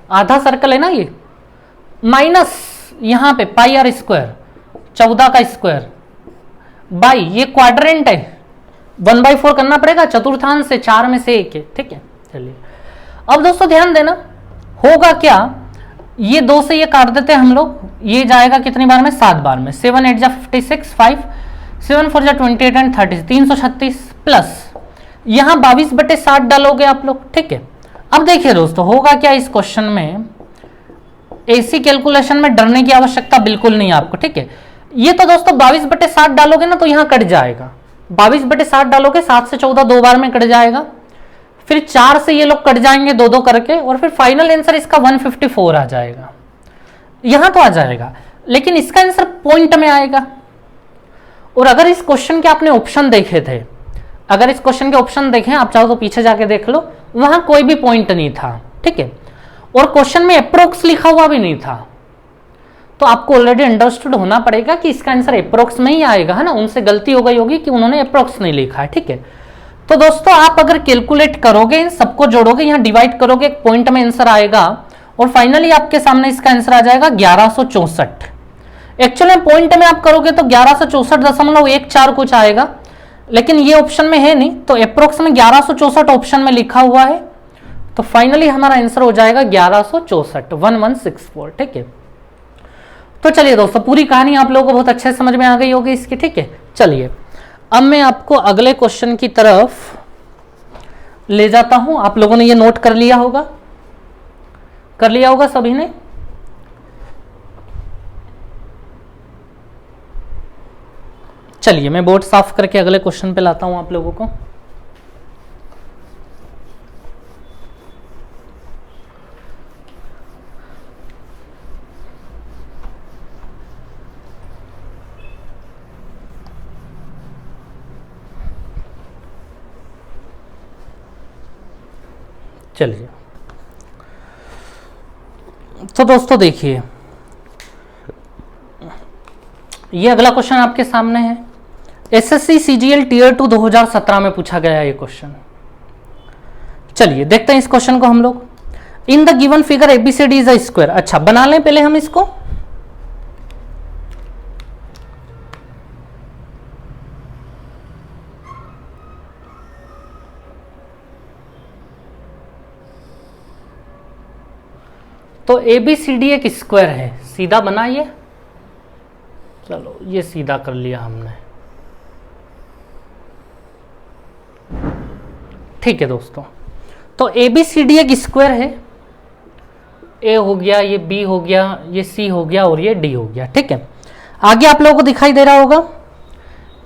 आधा सर्कल है ना ये, माइनस यहां पे पाई आर स्क्वायर 14 का स्क्वायर बाई, ये क्वाड्रेंट है 1/4 करना पड़ेगा, चतुर्थांश से 4 में से 1 है। ठीक है, चलिए अब दोस्तों ध्यान देना, होगा क्या, ये 2 से ये काट देते हैं हम लोग, ये जाएगा कितनी बार में, 7 बार में, 7 8 जा 56, 5 7 4 जा 28 एंड 30, 336 प्लस यहां 22/60 डालोगे आप लोग। ठीक है, अब देखिए दोस्तों होगा क्या इस क्वेश्चन में, ऐसी कैलकुलेशन में डरने की आवश्यकता बिल्कुल नहीं है आपको। ठीक है, ये तो दोस्तों 22/60 डालोगे ना तो यहां कट जाएगा, 22/60 डालोगे, 7 से 14 2 बार में कट जाएगा, फिर 4 से ये लोग कट जाएंगे 2 2 करके, और फिर फाइनल आंसर इसका 154 आ जाएगा। यहां तो आ जाएगा, लेकिन इसका आंसर पॉइंट में आएगा। और अगर इस क्वेश्चन के आपने ऑप्शन देखे थे, अगर इस क्वेश्चन के ऑप्शन देखें, आप चाहो तो पीछे जाके देख लो, वहां कोई भी पॉइंट नहीं था। ठीक है, और क्वेश्चन में अप्रोक्स लिखा हुआ भी नहीं था, तो आपको ऑलरेडी अंडरस्टूड होना पड़ेगा कि इसका आंसर अप्रोक्स में ही आएगा, है ना। उनसे गलती हो गई होगी कि उन्होंने अप्रोक्स नहीं लिखा है। ठीक है, तो दोस्तों आप अगर कैलकुलेट करोगे, सबको जोड़ोगे, यहाँ डिवाइड करोगे, एक पॉइंट में आंसर आएगा, और फाइनली आपके सामने इसका आंसर आ जाएगा 1164। एक्चुअली पॉइंट में आप करोगे तो 1164.14 कुछ आएगा, लेकिन ये ऑप्शन में है नहीं, तो अप्रोक्स में 1164 ऑप्शन में लिखा हुआ है, तो फाइनली हमारा आंसर हो जाएगा 1164, 1164। ठीक है, तो चलिए दोस्तों पूरी कहानी आप लोगों को बहुत अच्छे से समझ में आ गई होगी इसकी। ठीक है, चलिए अब मैं आपको अगले क्वेश्चन की तरफ ले जाता हूं। आप लोगों ने ये नोट कर लिया होगा, सभी ने। चलिए मैं बोर्ड साफ करके अगले क्वेश्चन पे लाता हूं आप लोगों को। चलिए तो दोस्तों देखिए, ये अगला क्वेश्चन आपके सामने है, एसएससी सीजीएल टीयर 2 2017 में पूछा गया है ये क्वेश्चन। चलिए देखते हैं इस क्वेश्चन को हम लोग। In the given figure ABCD is a square. अच्छा बना लें पहले हम इसको। तो ABCD एक स्क्वायर है, सीधा बना ये, चलो ये सीधा कर लिया हमने। ठीक है दोस्तों, तो ABCD एक स्क्वायर है, A हो गया, ये B हो गया, ये C हो गया और ये D हो गया। ठीक है, आगे आप लोगों को दिखाई दे रहा होगा,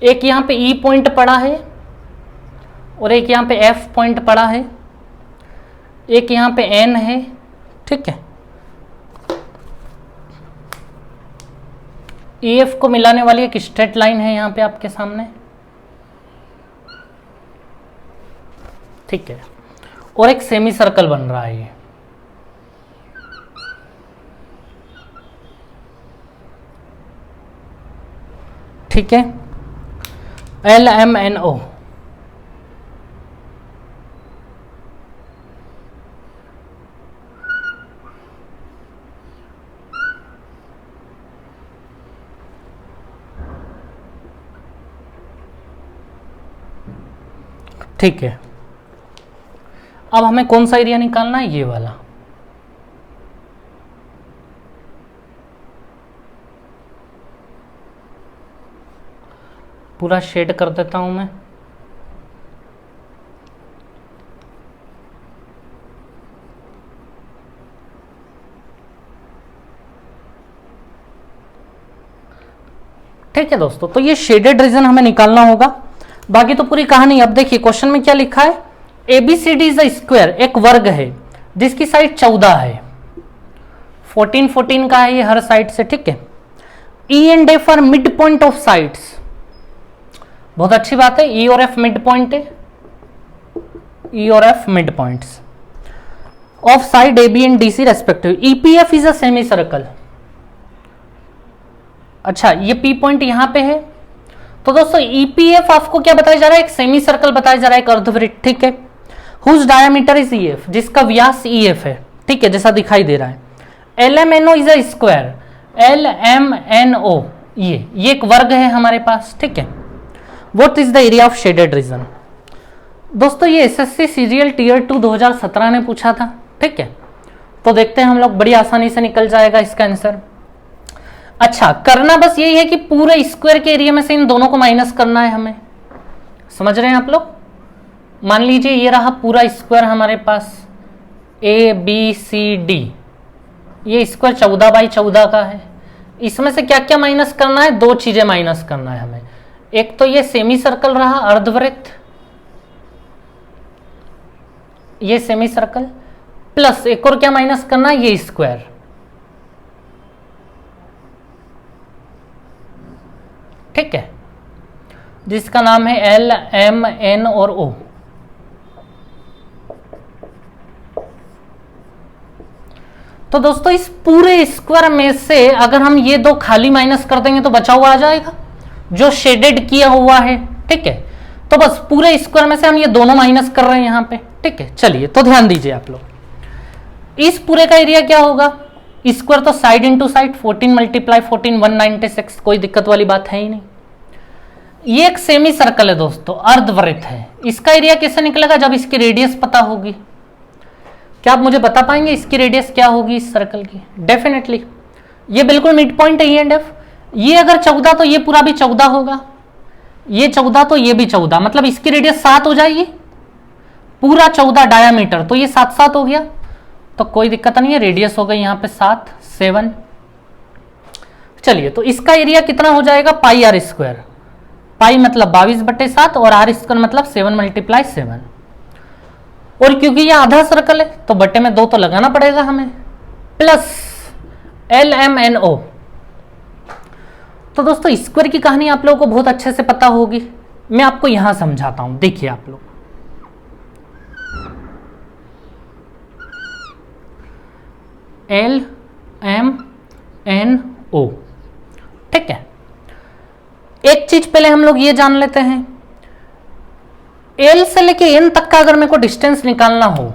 एक यहां पे E पॉइंट पड़ा है और एक यहां पे F पॉइंट पड़ा है, एक यहां पे N है। ठीक है, EF को मिलाने वाली एक स्ट्रेट लाइन है यहां पे आपके सामने। ठीक है, और एक सेमी सर्कल बन रहा है ये। ठीक है, LMNO। ठीक है, अब हमें कौन सा एरिया निकालना है, ये वाला। पूरा शेड कर देता हूं मैं। ठीक है दोस्तों, तो ये शेडेड रीजन हमें निकालना होगा, बाकी तो पूरी कहानी। अब देखिए क्वेश्चन में क्या लिखा है, ABCD इज अ स्क्वायर, एक वर्ग है जिसकी साइड 14 है, 14 14 का है ये हर साइड से। ठीक है, E and F are mid point of sides, बहुत अच्छी बात है। E और F मिड पॉइंट है, E और F mid points of side AB and DC respective. EPF is a semi circle. अच्छा, ये P पॉइंट यहां पे है, तो दोस्तों EPF आपको क्या बताया जा रहा है, एक सेमी सर्कल बताया जा रहा है, एक अर्धवृत्त। ठीक है, हुज डायमीटर इज EF, जिसका व्यास EF है। ठीक है, जैसा दिखाई दे रहा है। LMNO is a square, LMNO ये एक वर्ग है हमारे पास। ठीक है, what is the area of shaded region. दोस्तों ये SSC सीरियल टीयर 2 2017 ने पूछा था। ठीक है, तो देखते हैं हम लोग, बड़ी आसानी से निकल जाएगा इसका आंसर। अच्छा, करना बस यही है कि पूरे स्क्वायर के एरिया में से इन दोनों को माइनस करना है हमें, समझ रहे हैं आप लोग। मान लीजिए ये रहा पूरा स्क्वायर हमारे पास ABCD, ये स्क्वायर 14 बाई 14 का है। इसमें से क्या क्या माइनस करना है, दो चीजें माइनस करना है हमें। एक तो ये सेमी सर्कल रहा, अर्धवृत्त, ये सेमी सर्कल, प्लस एक और क्या माइनस करना है, ये स्क्वायर। ठीक है, जिसका नाम है L, M, N और O। तो दोस्तों इस पूरे स्क्वायर में से अगर हम ये दो खाली माइनस कर देंगे तो बचा हुआ आ जाएगा जो शेडेड किया हुआ है। ठीक है, तो बस पूरे स्क्वायर में से हम ये दोनों माइनस कर रहे हैं यहां पे। ठीक है, चलिए तो ध्यान दीजिए आप लोग, इस पूरे का एरिया क्या होगा, स्क्वायर तो साइड इंटू साइड, 14 मल्टीप्लाई 14 196, कोई दिक्कत वाली बात है ही नहीं। ये एक सेमी सर्कल है दोस्तों, अर्धवृत्त है, इसका एरिया कैसे निकलेगा, जब इसकी रेडियस पता होगी। क्या आप मुझे बता पाएंगे इसकी रेडियस क्या होगी इस सर्कल की। डेफिनेटली ये बिल्कुल मिड पॉइंट है E एंड F। ये अगर 14 तो ये पूरा भी 14 होगा, ये 14 तो ये भी 14, मतलब इसकी रेडियस 7 हो जाएगी, पूरा 14 डायामीटर, तो ये 7 7 हो गया, तो कोई दिक्कत नहीं है, रेडियस हो गई यहाँ पे 7 7। चलिए तो इसका एरिया कितना हो जाएगा, पाई आर स्क्वायर, पाई मतलब 22/7 और आर स्क्वायर मतलब 7 मल्टीप्लाई 7। और क्योंकि ये आधा सर्कल है तो बटे में 2 तो लगाना पड़ेगा हमें, प्लस LMNO। तो दोस्तों स्क्वायर की कहानी आप लोगों को बहुत अच्छे से पता होगी, मैं आपको यहां समझाता हूं। देखिए आप लोग, LMNO। ठीक है, एक चीज पहले हम लोग ये जान लेते हैं, L से लेके N तक का अगर मेरे को डिस्टेंस निकालना हो,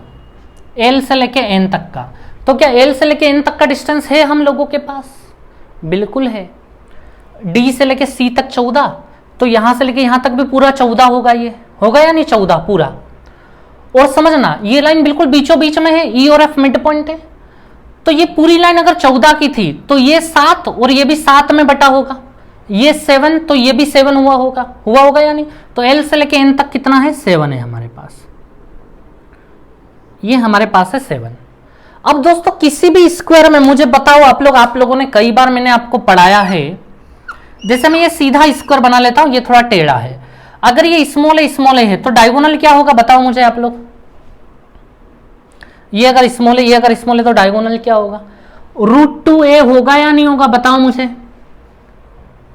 L से लेके N तक का, तो क्या L से लेके N तक का डिस्टेंस है हम लोगों के पास, बिल्कुल है। D से लेके C तक 14, तो यहां से लेके यहां तक भी पूरा 14 होगा, ये होगा या नहीं 14 पूरा। और समझना ये लाइन बिल्कुल बीचों बीच में है, E और F मिड पॉइंट है, तो ये पूरी लाइन अगर 14 की थी तो ये 7 और ये भी 7 में बटा होगा, ये 7 तो ये भी 7 हुआ होगा या नहीं। तो L से लेके N तक कितना है, 7 है हमारे पास, ये हमारे पास है 7। अब दोस्तों किसी भी स्क्वायर में मुझे बताओ आप लोगों ने कई बार मैंने आपको पढ़ाया है, जैसे मैं ये सीधा स्क्वायर बना लेता हूं, ये थोड़ा टेढ़ा है, अगर ये स्मॉल ए है तो डायगोनल क्या होगा, बताओ मुझे आप लोग। ये अगर स्मॉल है तो डायगोनल क्या होगा, √2a होगा या नहीं होगा, बताओ मुझे।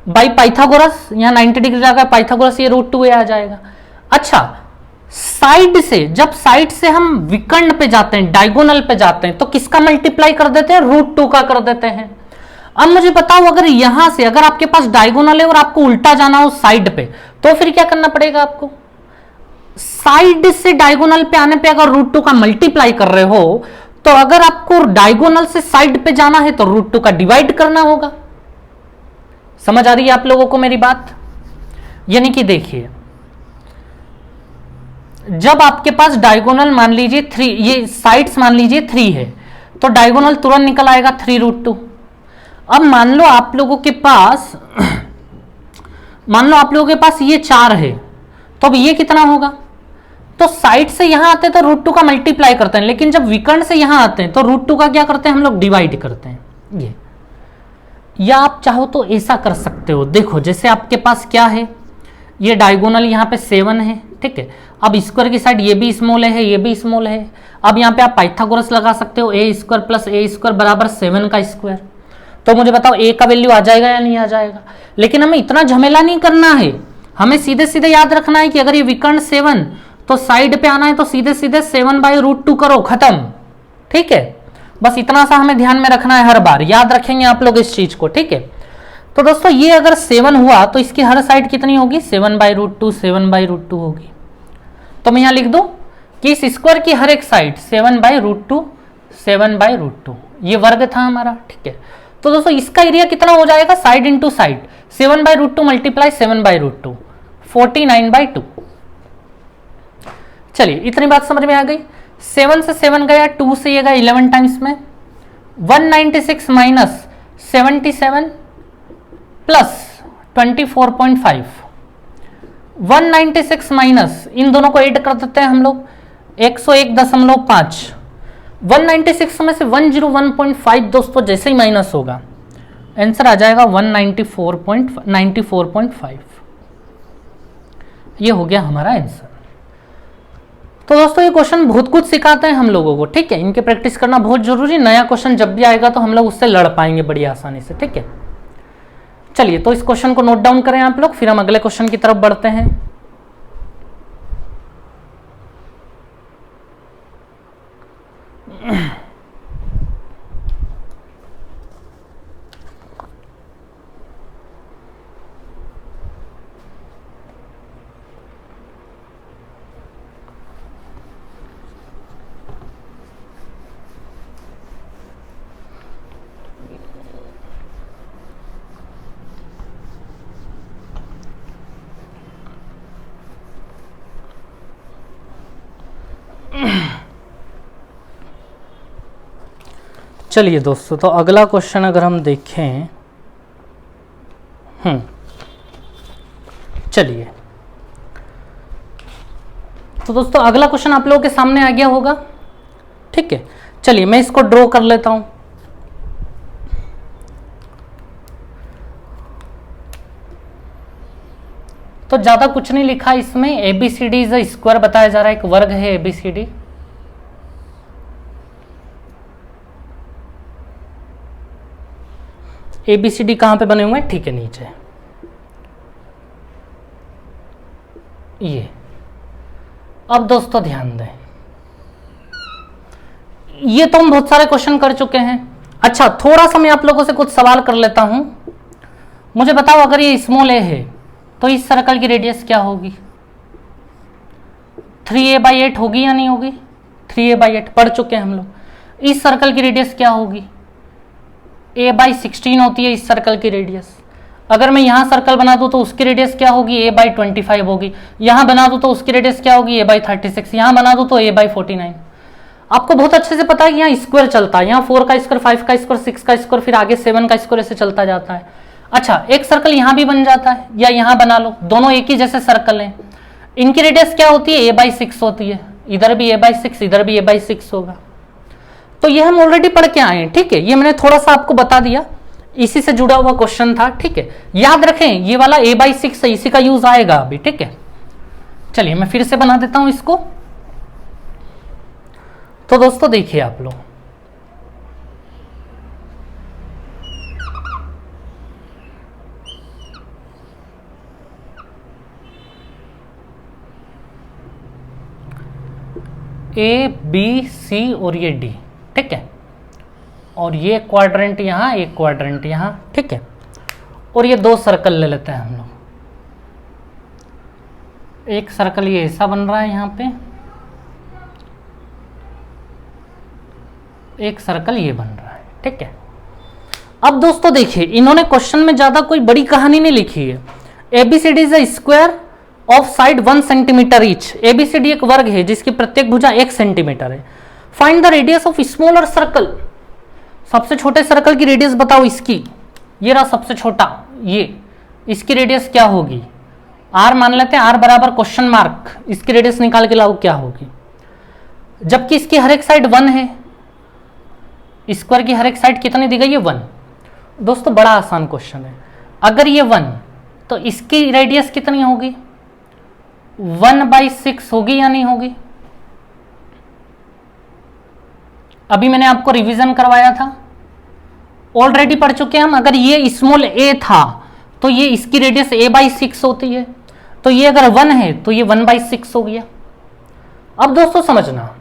बाई पाइथागोरस, यहाँ 90 डिग्री लगा पाइथागोरस, ये √2a आ जाएगा। अच्छा, साइड से, जब साइड से हम विकर्ण पे जाते हैं, डायगोनल पे जाते हैं, तो किसका मल्टीप्लाई कर देते हैं, √2 का कर देते हैं। अब मुझे बताओ, अगर यहां से अगर आपके पास डायगोनल है और आपको उल्टा जाना हो साइड पे, तो फिर क्या करना पड़ेगा आपको? साइड से डायगोनल पे आने पे अगर √2 का मल्टीप्लाई कर रहे हो, तो अगर आपको डायगोनल से साइड पे जाना है तो √2 का डिवाइड करना होगा। समझ आ रही है आप लोगों को मेरी बात? यानी कि देखिए, जब आपके पास डायगोनल मान लीजिए 3, ये साइड्स मान लीजिए 3 है, तो डायगोनल तुरंत निकल आएगा 3√2। अब मान लो आप लोगों के पास मान लो आप लोगों के पास ये 4 है, तो अब ये कितना होगा? तो साइड से यहां आते हैं तो √2 का मल्टीप्लाई करते हैं, लेकिन जब विकर्ण से यहां आते हैं तो √2 का क्या करते हैं हम लोग? डिवाइड करते हैं। ये, या आप चाहो तो ऐसा कर सकते हो, देखो जैसे आपके पास क्या है, ये डायगोनल यहाँ पे 7 है, ठीक है। अब स्क्वायर की साइड ये भी स्मॉल है, ये भी स्मॉल है। अब यहाँ पे आप पाइथागोरस लगा सकते हो, a² + a² बराबर 7 का स्क्वायर। तो मुझे बताओ a का वैल्यू आ जाएगा या नहीं आ जाएगा? लेकिन हमें इतना झमेला नहीं करना है, हमें सीधे सीधे याद रखना है कि अगर ये विकर्ण 7 तो साइड पे आना है तो सीधे सीधे 7/√2 करो, खत्म। ठीक है, बस इतना सा हमें ध्यान में रखना है, हर बार याद रखेंगे आप लोग इस चीज को। ठीक है, तो दोस्तों ये अगर 7 हुआ तो इसकी हर साइड कितनी होगी? 7/√2 7/√2 होगी। तो मैं यहां लिख दूं कि इस स्क्वायर की हर एक साइड 7/√2 7/√2, ये वर्ग था हमारा। ठीक है, तो दोस्तों इसका एरिया कितना हो जाएगा? Side into side 7/√2 multiply 7/√2 49/2। चलिए इतनी बात समझ में आ गई। 7 से 7 गया, 2 से ये गया 11 टाइम्स में, 196 माइनस 77 प्लस 24.5, 196 माइनस, इन दोनों को ऐड कर देते हैं हम लोग, 101.5। 196 में से 101.5 दोस्तों जैसे ही माइनस होगा आंसर आ जाएगा 194.5। ये हो गया हमारा आंसर। तो दोस्तों ये क्वेश्चन बहुत कुछ सिखाते हैं हम लोगों को। ठीक है, इनके प्रैक्टिस करना बहुत जरूरी। नया क्वेश्चन जब भी आएगा तो हम लोग उससे लड़ पाएंगे बड़ी आसानी से। ठीक है, चलिए तो इस क्वेश्चन को नोट डाउन करें आप लोग, फिर हम अगले क्वेश्चन की तरफ बढ़ते हैं। चलिए दोस्तों, तो अगला क्वेश्चन अगर हम देखें, चलिए तो दोस्तों अगला क्वेश्चन आप लोगों के सामने आ गया होगा। ठीक है, चलिए मैं इसको ड्रॉ कर लेता हूं। तो ज्यादा कुछ नहीं लिखा इसमें, ABCD इज अ स्क्वायर बताया जा रहा है, एक वर्ग है ABCD। ABCD कहां पे बने हुए हैं? ठीक है, नीचे ये। अब दोस्तों ध्यान दें, ये तो हम बहुत सारे क्वेश्चन कर चुके हैं। अच्छा, थोड़ा सा मैं आप लोगों से कुछ सवाल कर लेता हूं। मुझे बताओ, अगर ये स्मॉल a है तो इस सर्कल की रेडियस क्या होगी? 3a/8 होगी या नहीं होगी? 3a/8 पढ़ चुके हैं हम लोग। इस सर्कल की रेडियस क्या होगी? a/16 होती है इस सर्कल की रेडियस। अगर मैं यहां सर्कल बना दूं तो उसकी रेडियस क्या होगी? a/25 होगी। यहां बना दूं तो उसकी रेडियस क्या होगी? a/36। यहां बना दूं तो a/49। आपको बहुत अच्छे से पता है कि यहाँ स्क्वायर चलता है, यहाँ 4 का स्क्वायर, 5 का स्क्वायर, 6 का स्क्वायर, फिर आगे 7 का स्क्वायर ऐसे चलता जाता है। अच्छा, एक सर्कल यहां भी बन जाता है या यहां बना लो, दोनों एक ही जैसे सर्कल हैं। इनकी रेडियस क्या होती है? a/6 होती है। इधर भी a/6, इधर भी a/6 होगा। तो ये हम ऑलरेडी पढ़ के आए हैं। ठीक है, ये मैंने थोड़ा सा आपको बता दिया, इसी से जुड़ा हुआ क्वेश्चन था। ठीक है, याद रखें ये वाला a/6 है, इसी का यूज आएगा अभी। ठीक है, चलिए मैं फिर से बना देता हूं इसको। तो दोस्तों देखिए आप लोग, A B C और ये D। ठीक है, और ये क्वाड्रेंट यहाँ, एक क्वाड्रेंट यहाँ, ठीक है। और ये दो सर्कल ले लेते हैं हम लोग। एक सर्कल ये ऐसा बन रहा है यहाँ पे, एक सर्कल ये बन रहा है, ठीक है। अब दोस्तों देखिए, इन्होंने क्वेश्चन में ज्यादा कोई बड़ी कहानी नहीं लिखी है। ABCD is a square of side 1 centimetre each. ABCD एक वर्ग है जिसकी प्रत्येक भुजा 1 सेंटीमीटर है। Find the radius of smaller circle. सबसे छोटे सर्कल की रेडियस बताओ इसकी। ये रहा सबसे छोटा, ये इसकी रेडियस क्या होगी? आर मान लेते हैं, आर बराबर क्वेश्चन मार्क, इसकी रेडियस निकाल के लाओ क्या होगी। जबकि इसकी हर एक साइड 1 है, स्क्वायर की हर एक साइड कितनी दी गई है? 1। दोस्तों बड़ा आसान क्वेश्चन है। अगर ये 1 तो इसकी रेडियस कितनी होगी? 1/6 होगी या नहीं होगी? अभी मैंने आपको रिवीजन करवाया था, ऑलरेडी पढ़ चुके हैं हम। अगर ये स्मॉल a था तो ये इसकी रेडियस a/6 होती है, तो ये अगर 1 है तो ये 1/6 हो गया। अब दोस्तों समझना,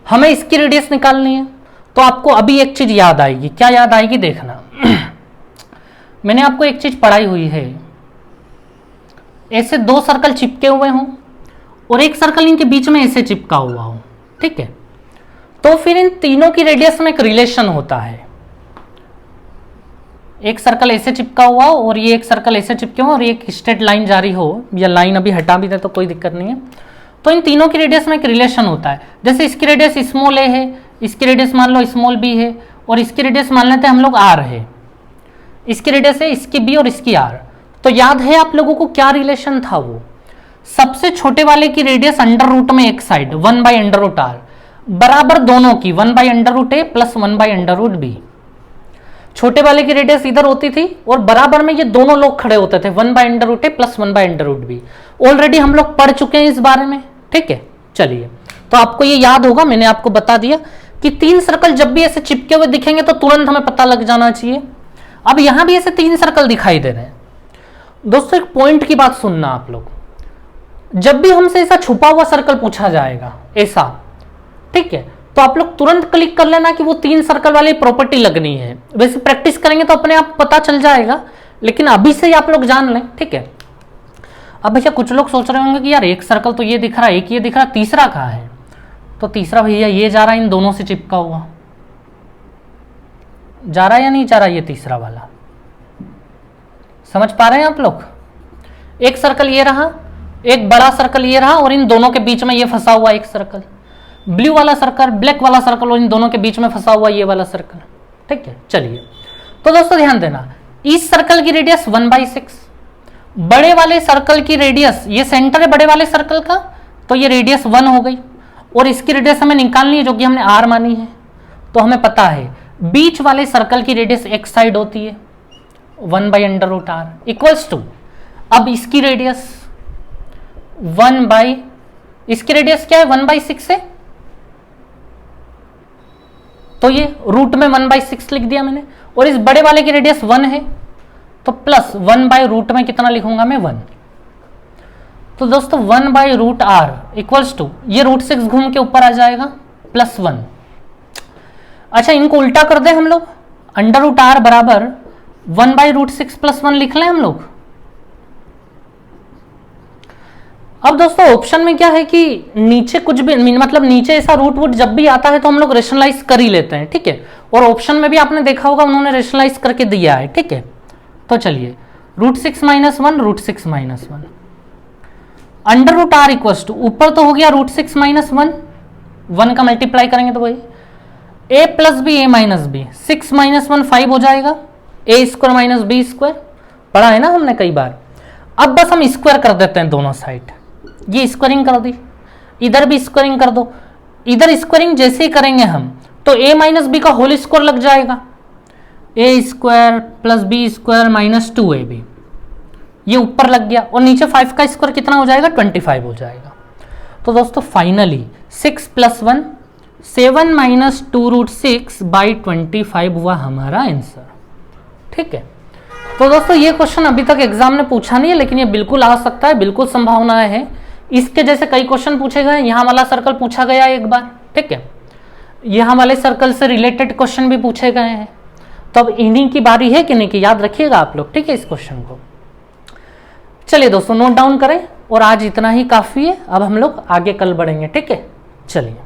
हमें इसकी रेडियस निकालनी है, तो आपको अभी एक चीज याद आएगी। क्या याद आएगी? देखना मैंने आपको एक चीज पढ़ाई हुई है, ऐसे दो सर्कल चिपके हुए हों और एक सर्कल इनके बीच में ऐसे चिपका हुआ हो, ठीक है। तो फिर इन तीनों की रेडियस में एक रिलेशन होता है। एक सर्कल ऐसे चिपका हुआ हो और ये एक सर्कल ऐसे चिपके हो और ये एक स्ट्रेट लाइन जारी हो, या लाइन अभी हटा भी दे तो कोई दिक्कत नहीं है। तो इन तीनों की रेडियस में एक रिलेशन होता है। जैसे इसकी रेडियस स्मॉल a है, इसकी रेडियस मान लो स्मॉल b है, और इसकी रेडियस मान लेते हैं हम लोग r है। इसकी रेडियस है इसकी b और इसकी r। तो याद है आप लोगों को क्या रिलेशन था? वो सबसे छोटे वाले की रेडियस अंडर रूट में एक साइड 1/√r बराबर दोनों की 1/√a प्लस 1/√b। छोटे वाले की रेडियस इधर होती थी और बराबर में ये दोनों लोग खड़े होते थे 1/√a प्लस 1/√b। ऑलरेडी हम लोग पढ़ चुके हैं इस बारे में, ठीक है। चलिए, तो आपको ये याद होगा, मैंने आपको बता दिया कि तीन सर्कल जब भी ऐसे चिपके हुए दिखेंगे तो तुरंत हमें पता लग जाना चाहिए। अब यहां भी ऐसे तीन सर्कल दिखाई दे रहे हैं। दोस्तों एक पॉइंट की बात सुनना आप लोग, जब भी हमसे ऐसा छुपा हुआ सर्कल पूछा जाएगा ऐसा, ठीक है, तो आप लोग तुरंत क्लिक कर लेना कि वो तीन सर्कल वाली प्रॉपर्टी लगनी है। वैसे प्रैक्टिस करेंगे तो अपने आप पता चल जाएगा, लेकिन अभी से ही आप लोग जान लें, ठीक है। अब भैया कुछ लोग सोच रहे होंगे कि यार एक सर्कल तो ये दिख रहा है, एक ये दिख रहा है, तीसरा कहाँ है? तो तीसरा भैया ये जा रहा है इन दोनों से चिपका हुआ, जा रहा है या नहीं जा रहा ये तीसरा वाला? समझ पा रहे हैं आप लोग? एक सर्कल ये रहा, एक बड़ा सर्कल ये रहा, और इन दोनों के बीच में ये फंसा हुआ एक सर्कल, ब्लू वाला सर्कल, ब्लैक वाला सर्कल, और इन दोनों के बीच में फंसा हुआ ये वाला सर्कल, ठीक है। चलिए, तो दोस्तों ध्यान देना, इस सर्कल की रेडियस 1/6, बड़े वाले सर्कल की रेडियस, ये सेंटर है बड़े वाले सर्कल का, तो ये रेडियस 1 हो गई, और इसकी रेडियस हमें निकालनी है जो कि हमने r मानी है। तो हमें पता है बीच वाले सर्कल की रेडियस एक साइड होती है 1/√r इक्वल्स टू, अब इसकी रेडियस 1 इसकी रेडियस क्या है? 1/6 है, तो ये रूट में 1/6 लिख दिया मैंने, और इस बड़े वाले की रेडियस 1 है, तो प्लस 1/रूट में कितना लिखूंगा मैं? 1। तो दोस्तों 1/√r इक्वल्स टू, ये √6 घूम के ऊपर आ जाएगा, +1। अच्छा, इनको उल्टा कर दे हम लोग, अंडर√r बराबर 1/√6 + 1 लिख लें हम लोग। अब दोस्तों ऑप्शन में क्या है कि नीचे कुछ भी, मतलब नीचे ऐसा रूट वूट जब भी आता है तो हम लोग रेशनलाइज कर ही लेते हैं, ठीक है। और ऑप्शन में भी आपने देखा होगा उन्होंने रेशनलाइज करके दिया है, ठीक है। तो चलिए, √6 - 1 √6 - 1 अंडर√r इक्वल्स टू, ऊपर तो हो गया √6 - 1, 1 का मल्टीप्लाई करेंगे तो वही a + b a - b, 6 - 1 5 हो जाएगा, a² - b², पढ़ा है ना हमने कई बार। अब बस हम स्क्वायर कर देते हैं दोनों साइड, ये स्क्वायरिंग कर दी, इधर भी स्क्वायरिंग कर दो। इधर स्क्वायरिंग जैसे ही करेंगे हम तो a - b का होल स्क्वायर लग जाएगा, a² + b² - 2ab, ये ऊपर लग गया, और नीचे 5 का स्क्वायर कितना हो जाएगा? 25 हो जाएगा। तो दोस्तों फाइनली 6 + 1 7 - 2√6/25 हुआ हमारा आंसर, ठीक है। तो दोस्तों ये क्वेश्चन अभी तक एग्जाम ने पूछा नहीं है, लेकिन ये बिल्कुल आ सकता है, बिल्कुल संभावना है। इसके जैसे कई क्वेश्चन पूछे गए, यहां वाला सर्कल पूछा गया एक बार, ठीक है। यहाँ वाले सर्कल से रिलेटेड क्वेश्चन भी पूछे गए हैं। तो अब इन्हीं की बारी है कि नहीं कि याद रखिएगा आप लोग, ठीक है, इस क्वेश्चन को। चलिए दोस्तों नोट डाउन करें, और आज इतना ही काफी है। अब हम लोग आगे कल बढ़ेंगे, ठीक है, चलिए।